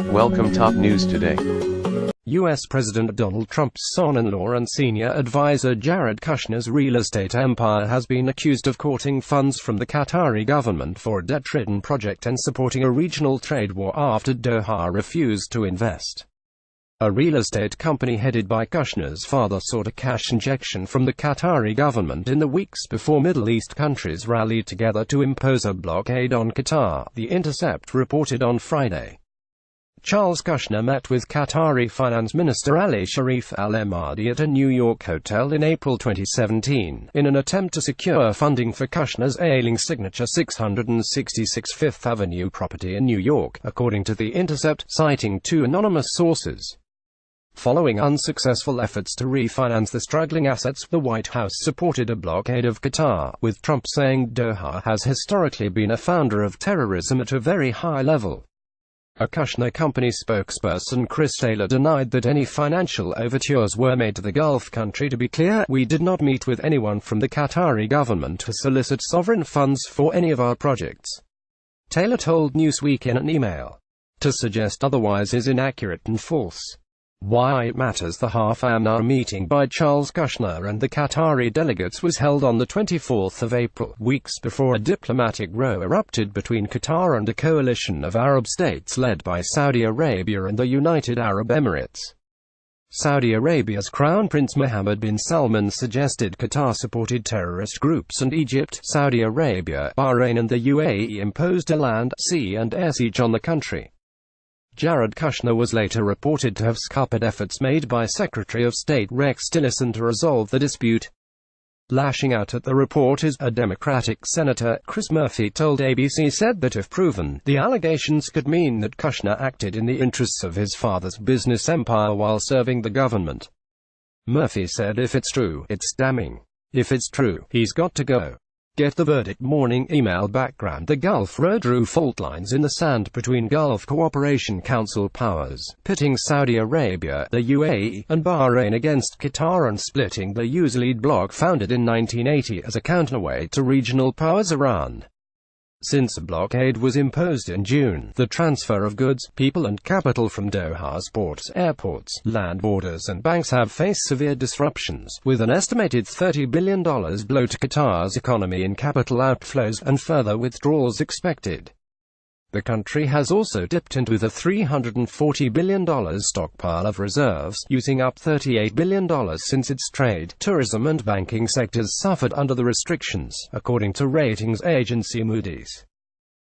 Welcome top news today. U.S. President Donald Trump's son-in-law and senior advisor Jared Kushner's real estate empire has been accused of courting funds from the Qatari government for a debt-ridden project and supporting a regional trade war after Doha refused to invest. A real estate company headed by Kushner's father sought a cash injection from the Qatari government in the weeks before Middle East countries rallied together to impose a blockade on Qatar, The Intercept reported on Friday. Charles Kushner met with Qatari Finance Minister Ali Sharif al-Emadi at a New York hotel in April 2017, in an attempt to secure funding for Kushner's ailing signature 666 Fifth Avenue property in New York, according to The Intercept, citing two anonymous sources. Following unsuccessful efforts to refinance the struggling assets, the White House supported a blockade of Qatar, with Trump saying Doha has historically been a founder of terrorism at a very high level. A Kushner company spokesperson, Chris Taylor, denied that any financial overtures were made to the Gulf country. To be clear, we did not meet with anyone from the Qatari government to solicit sovereign funds for any of our projects, Taylor told Newsweek in an email. To suggest otherwise is inaccurate and false. Why it matters. The half-hour meeting by Charles Kushner and the Qatari delegates was held on the 24th of April, weeks before a diplomatic row erupted between Qatar and a coalition of Arab states led by Saudi Arabia and the United Arab Emirates. Saudi Arabia's Crown Prince Mohammed bin Salman suggested Qatar supported terrorist groups, and Egypt, Saudi Arabia, Bahrain and the UAE imposed a land, sea and air siege on the country. Jared Kushner was later reported to have scuppered efforts made by Secretary of State Rex Tillerson to resolve the dispute. Lashing out at the reporters, a Democratic Senator, Chris Murphy, told ABC said that if proven, the allegations could mean that Kushner acted in the interests of his father's business empire while serving the government. Murphy said if it's true, it's damning. If it's true, he's got to go. Get the verdict. Morning email background. The Gulf Road drew fault lines in the sand between Gulf Cooperation Council powers, pitting Saudi Arabia, the UAE, and Bahrain against Qatar and splitting the USLEAD bloc founded in 1980 as a counterweight to regional powers Iran. Since a blockade was imposed in June, the transfer of goods, people and capital from Doha's ports, airports, land borders and banks have faced severe disruptions, with an estimated $30 billion blow to Qatar's economy in capital outflows, and further withdrawals expected. The country has also dipped into the $340 billion stockpile of reserves, using up $38 billion since its trade, tourism and banking sectors suffered under the restrictions, according to ratings agency Moody's.